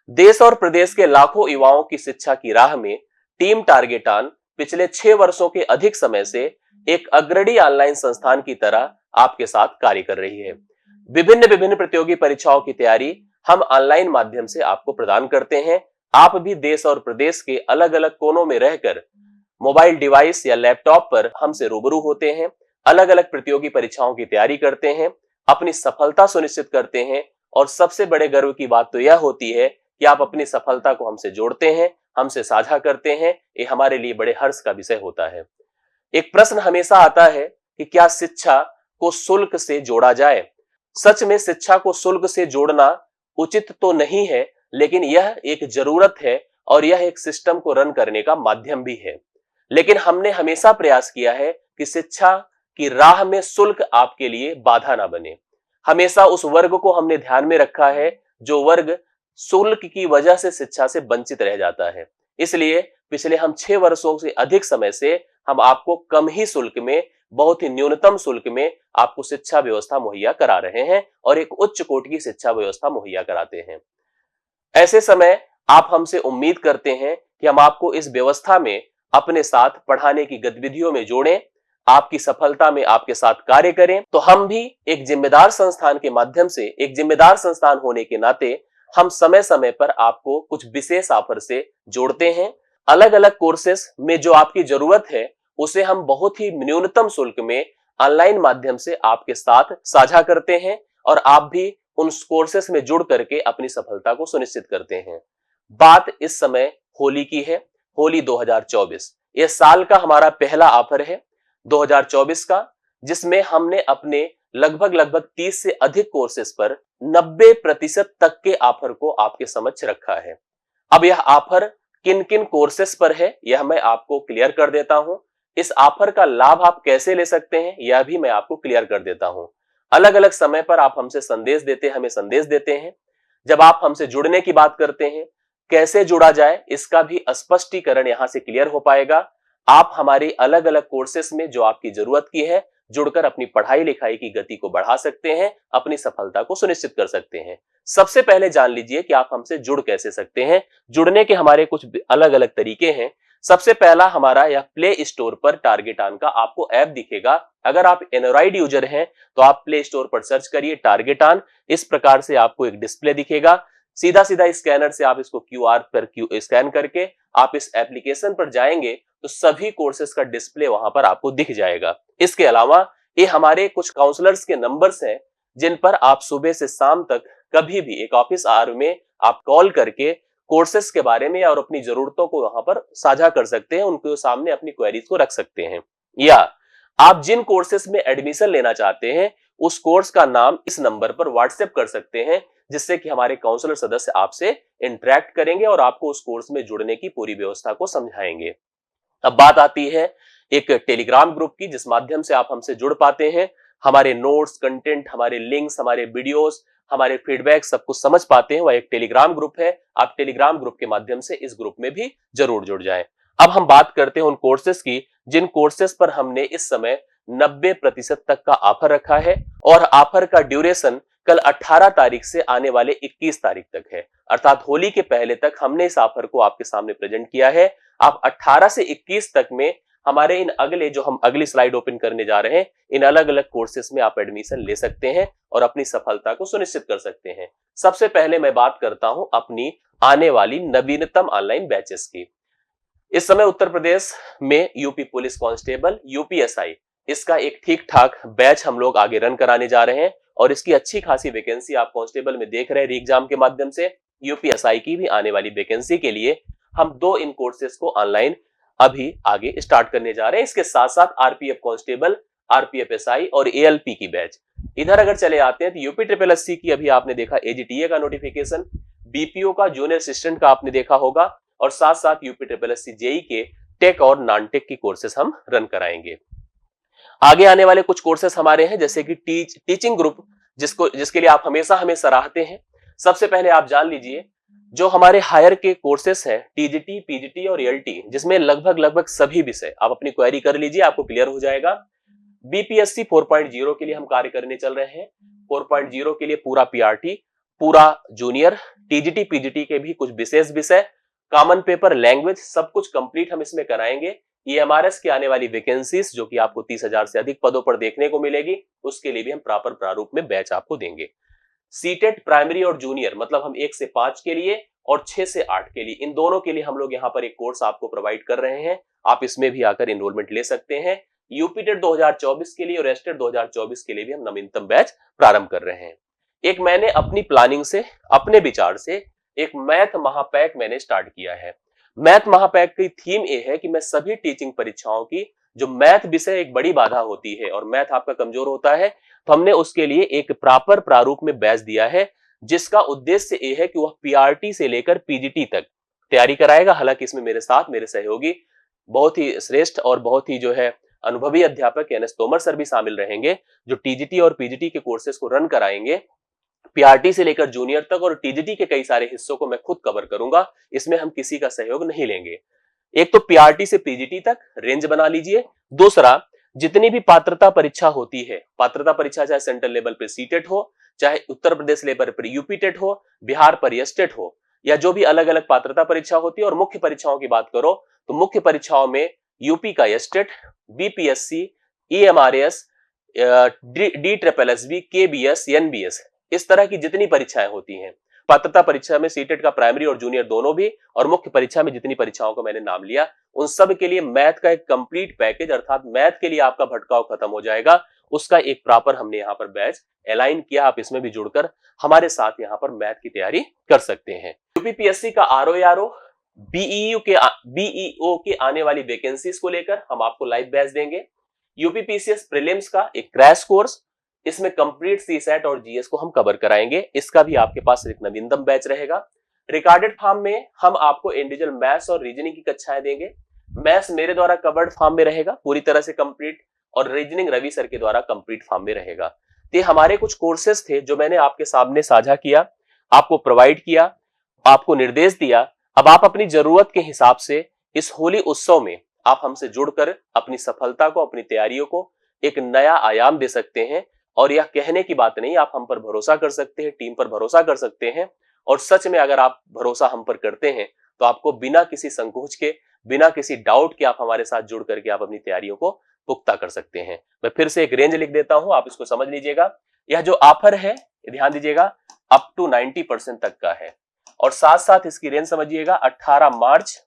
देश और प्रदेश के लाखों युवाओं की शिक्षा की राह में टीम टारगेटान पिछले 6 वर्षों के अधिक समय से एक अग्रणी ऑनलाइन संस्थान की तरह आपके साथ कार्य कर रही है। विभिन्न विभिन्न प्रतियोगी परीक्षाओं की तैयारी हम ऑनलाइन माध्यम से आपको प्रदान करते हैं। आप भी देश और प्रदेश के अलग अलग कोनों में रहकर मोबाइल डिवाइस या लैपटॉप पर हमसे रूबरू होते हैं, अलग अलग प्रतियोगी परीक्षाओं की तैयारी करते हैं, अपनी सफलता सुनिश्चित करते हैं और सबसे बड़े गर्व की बात तो यह होती है कि आप अपनी सफलता को हमसे जोड़ते हैं, हमसे साझा करते हैं। ये हमारे लिए बड़े हर्ष का विषय होता है। एक प्रश्न हमेशा आता है कि क्या शिक्षा को शुल्क से जोड़ा जाए। सच में शिक्षा को शुल्क से जोड़ना उचित तो नहीं है, लेकिन यह एक जरूरत है और यह एक सिस्टम को रन करने का माध्यम भी है। लेकिन हमने हमेशा प्रयास किया है कि शिक्षा की राह में शुल्क आपके लिए बाधा ना बने। हमेशा उस वर्ग को हमने ध्यान में रखा है जो वर्ग शुल्क की वजह से शिक्षा से वंचित रह जाता है। इसलिए पिछले हम 6 वर्षों से अधिक समय से हम आपको कम ही शुल्क में, बहुत ही न्यूनतम शुल्क में आपको शिक्षा व्यवस्था मुहैया करा रहे हैं और एक उच्च कोटि की शिक्षा व्यवस्था मुहैया कराते हैं। ऐसे समय आप हमसे उम्मीद करते हैं कि हम आपको इस व्यवस्था में अपने साथ पढ़ाने की गतिविधियों में जोड़ें, आपकी सफलता में आपके साथ कार्य करें। तो हम भी एक जिम्मेदार संस्थान के माध्यम से, एक जिम्मेदार संस्थान होने के नाते हम समय समय पर आपको कुछ विशेष ऑफर से जोड़ते हैं। अलग अलग कोर्सेस में जो आपकी जरूरत है उसे हम बहुत ही न्यूनतम शुल्क में ऑनलाइन माध्यम से आपके साथ साझा करते हैं और आप भी उन कोर्सेस में जुड़ करके अपनी सफलता को सुनिश्चित करते हैं। बात इस समय होली की है, होली 2024। यह साल का हमारा पहला ऑफर है 2024 का, जिसमें हमने अपने लगभग 30 से अधिक कोर्सेस पर 90% तक के ऑफर को आपके समक्ष रखा है। अब यह ऑफर किन किन कोर्सेस पर है यह मैं आपको क्लियर कर देता हूं। इस ऑफर का लाभ आप कैसे ले सकते हैं यह भी मैं आपको क्लियर कर देता हूं। अलग अलग समय पर आप हमसे हमें संदेश देते हैं। जब आप हमसे जुड़ने की बात करते हैं, कैसे जुड़ा जाए इसका भी स्पष्टीकरण यहां से क्लियर हो पाएगा। आप हमारी अलग अलग कोर्सेस में जो आपकी जरूरत की है जुड़कर अपनी पढ़ाई लिखाई की गति को बढ़ा सकते हैं, अपनी सफलता को सुनिश्चित कर सकते हैं। सबसे पहले जान लीजिए कि आप हमसे जुड़ कैसे सकते हैं। जुड़ने के हमारे कुछ अलग अलग तरीके हैं। सबसे पहला हमारा यह प्ले स्टोर पर टारगेटान का आपको ऐप दिखेगा। अगर आप एंड्रॉइड यूजर हैं तो आप प्ले स्टोर पर सर्च करिए टारगेटान। इस प्रकार से आपको एक डिस्प्ले दिखेगा। सीधा सीधा स्कैनर से आप इसको QR पर स्कैन करके आप इस एप्लीकेशन पर जाएंगे तो सभी कोर्सेज का डिस्प्ले वहां पर आपको दिख जाएगा। इसके अलावा ये हमारे कुछ काउंसलर्स के नंबर्स हैं जिन पर आप सुबह से शाम तक कभी भी एक ऑफिस आवर में आप कॉल करके कोर्सेज के बारे में और अपनी जरूरतों को वहां पर साझा कर सकते हैं, उनके सामने अपनी क्वेरीज को रख सकते हैं। या आप जिन कोर्सेज में एडमिशन लेना चाहते हैं उस कोर्स का नाम इस नंबर पर व्हाट्सएप कर सकते हैं, जिससे कि हमारे काउंसलर सदस्य आपसे इंटरेक्ट करेंगे और आपको उस कोर्स में जुड़ने की पूरी व्यवस्था को समझाएंगे। अब बात आती है एक टेलीग्राम ग्रुप की, जिस माध्यम से आप हमसे जुड़ पाते हैं, हमारे नोट्स, कंटेंट, हमारे लिंक्स, हमारे वीडियोस, हमारे फीडबैक सब कुछ समझ पाते हैं। वह एक टेलीग्राम ग्रुप है। आप टेलीग्राम ग्रुप के माध्यम से इस ग्रुप में भी जरूर जुड़ जाएं। अब हम बात करते हैं उन कोर्सेज की जिन कोर्सेज पर हमने इस समय 90% तक का ऑफर रखा है और ऑफर का ड्यूरेशन कल 18 तारीख से आने वाले 21 तारीख तक है। अर्थात होली के पहले तक हमने इस ऑफर को आपके सामने प्रेजेंट किया है। आप 18 से 21 तक में हमारे इन जो हम अगली स्लाइड ओपन करने जा रहे हैं, इन अलग अलग कोर्सेज में आप एडमिशन ले सकते हैं और अपनी सफलता को सुनिश्चित कर सकते हैं। सबसे पहले मैं बात करता हूं अपनी आने वाली नवीनतम ऑनलाइन बैचेस की। इस समय उत्तर प्रदेश में यूपी पुलिस कांस्टेबल, UPSI, इसका एक ठीक ठाक बैच हम लोग आगे रन कराने जा रहे हैं और इसकी अच्छी खासी वैकेंसी आप कांस्टेबल में देख रहे हैं एग्जाम के माध्यम से। UPSI की भी आने वाली वैकेंसी के लिए हम 2 इन कोर्सेज को ऑनलाइन अभी आगे स्टार्ट करने जा रहे हैं। इसके साथ साथ RPF कांस्टेबल, RPF SI और ALP की बैच। इधर अगर चले आते हैं तो UPSSC की अभी आपने देखा AGTA का नोटिफिकेशन, BPO का जूनियर असिस्टेंट का आपने देखा होगा और साथ साथ UPSSC JEE के टेक और नॉन टेक की कोर्सेस हम रन कराएंगे। आगे आने वाले कुछ कोर्सेस हमारे हैं जैसे कि टीचिंग ग्रुप, जिसके लिए आप हमेशा हमें सराहते हैं। सबसे पहले आप जान लीजिए जो हमारे हायर के कोर्सेस हैं TGT, PGT और LT, जिसमें लगभग सभी विषय आप अपनी क्वेरी कर लीजिए, आपको क्लियर हो जाएगा। BPSC 4.0 के लिए हम कार्य करने चल रहे हैं। 4.0 के लिए पूरा PRT, पूरा जूनियर, टीजीटी पीजीटी के भी कुछ विशेष विषय, कॉमन पेपर, लैंग्वेज, सब कुछ कंप्लीट हम इसमें कराएंगे। ईएमआरएस की आने वाली वैकेंसीज जो कि आपको 30,000 से अधिक पदों पर देखने को मिलेगी, उसके लिए भी हम प्रॉपर प्रारूप में बैच आपको देंगे। सीटेट प्राइमरी और जूनियर, मतलब हम 1 से 5 के लिए और 6 से 8 के लिए, इन दोनों के लिए हम लोग यहाँ पर एक कोर्स आपको प्रोवाइड कर रहे हैं। आप इसमें भी आकर एनरोलमेंट ले सकते हैं। यूपीटेट 2024 के लिए और एस्टेट 2024 के लिए भी हम नवीनतम बैच प्रारंभ कर रहे हैं। एक मैंने अपनी प्लानिंग से, अपने विचार से एक मैथ महापैक मैंने स्टार्ट किया है। मैथ महापैक की थीम ये है कि मैं सभी टीचिंग परीक्षाओं की, जो मैथ विषय एक बड़ी बाधा होती है और मैथ आपका कमजोर होता है, तो हमने उसके लिए एक प्रॉपर प्रारूप में बैच दिया है, जिसका उद्देश्य ये है कि वह पीआरटी से लेकर पीजीटी तक तैयारी कराएगा। हालांकि इसमें मेरे साथ मेरे सहयोगी बहुत ही श्रेष्ठ और बहुत ही जो है अनुभवी अध्यापक एन एस तोमर सर भी शामिल रहेंगे, जो टीजीटी और पीजीटी के कोर्सेज को रन कराएंगे। पीआरटी से लेकर जूनियर तक और टीजीटी के कई सारे हिस्सों को मैं खुद कवर करूंगा, इसमें हम किसी का सहयोग नहीं लेंगे। एक तो पीआरटी से पीजीटी तक रेंज बना लीजिए। दूसरा, जितनी भी पात्रता परीक्षा होती है, पात्रता परीक्षा चाहे सेंट्रल लेवल पे सीटेट हो, चाहे उत्तर प्रदेश लेवल पर यूपीटेट हो, बिहार पर एस्टेट हो, या जो भी अलग अलग पात्रता परीक्षा होती है, और मुख्य परीक्षाओं की बात करो तो मुख्य परीक्षाओं में यूपी का estate, BPSC, EMRS, D triple SB, KBS, NBS, इस तरह की जितनी परीक्षाएं होती हैं, पात्रता परीक्षा में सीटेट का प्राइमरी और जूनियर दोनों भी, और मुख्य परीक्षा में जितनी परीक्षाओं का मैंने नाम लिया, उन सब के लिए मैथ का एक कंप्लीट पैकेज, अर्थात मैथ के लिए आपका भटकाव खत्म हो जाएगा, उसका एक प्रॉपर हमने यहाँ पर बैच अलाइन किया। आप इसमें भी जुड़कर हमारे साथ यहाँ पर मैथ की तैयारी कर सकते हैं। यूपीपीएससी का आरओ बीईओ के आने वाली वैकेंसीज को लेकर हम आपको लाइव बैच देंगे। यूपीपीसीएस प्रीलिम्स का एक क्रैश कोर्स, इसमें कंप्लीट सीसैट और जीएस को हम कवर कराएंगे, इसका भी आपके पास एक नवीनतम बैच रहेगा। रिकॉर्डेड फॉर्म में हम आपको इंडिविजुअल मैथ्स और रीजनिंग की कक्षाएं देंगे। मैथ्स मेरे द्वारा कवर्ड फॉर्म में रहेगा पूरी तरह से कंप्लीट, और रीजनिंग रवि सर के द्वारा कंप्लीट फॉर्म में रहेगा। तो हमारे कुछ कोर्सेज थे जो मैंने आपके सामने साझा किया, आपको प्रोवाइड किया, आपको निर्देश दिया। अब आप अपनी जरूरत के हिसाब से इस होली उत्सव में आप हमसे जुड़कर अपनी सफलता को, अपनी तैयारियों को एक नया आयाम दे सकते हैं। और यह कहने की बात नहीं, आप हम पर भरोसा कर सकते हैं, टीम पर भरोसा कर सकते हैं, और सच में अगर आप भरोसा हम पर करते हैं तो आपको बिना किसी संकोच के, बिना किसी डाउट के आप हमारे साथ जुड़ करके आप अपनी तैयारियों को पुख्ता कर सकते हैं। मैं फिर से एक रेंज लिख देता हूं, आप इसको समझ लीजिएगा। यह जो ऑफर है, ध्यान दीजिएगा, अप टू 90% तक का है, और साथ साथ इसकी रेंज समझिएगा 18 मार्च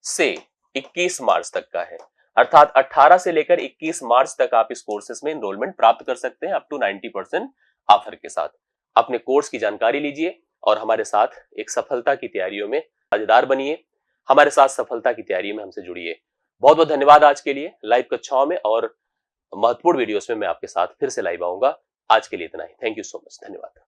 से 21 मार्च तक का है। अर्थात 18 से लेकर 21 मार्च तक आप इस कोर्सेस में एनरोलमेंट प्राप्त कर सकते हैं अप टू 90% ऑफर के साथ। अपने कोर्स की जानकारी लीजिए और हमारे साथ एक सफलता की तैयारियों में साझेदार बनिए, हमारे साथ सफलता की तैयारी में हमसे जुड़िए। बहुत बहुत धन्यवाद आज के लिए। लाइव कक्षाओं में और महत्वपूर्ण वीडियोस में मैं आपके साथ फिर से लाइव आऊंगा। आज के लिए इतना ही। Thank you so much. धन्यवाद।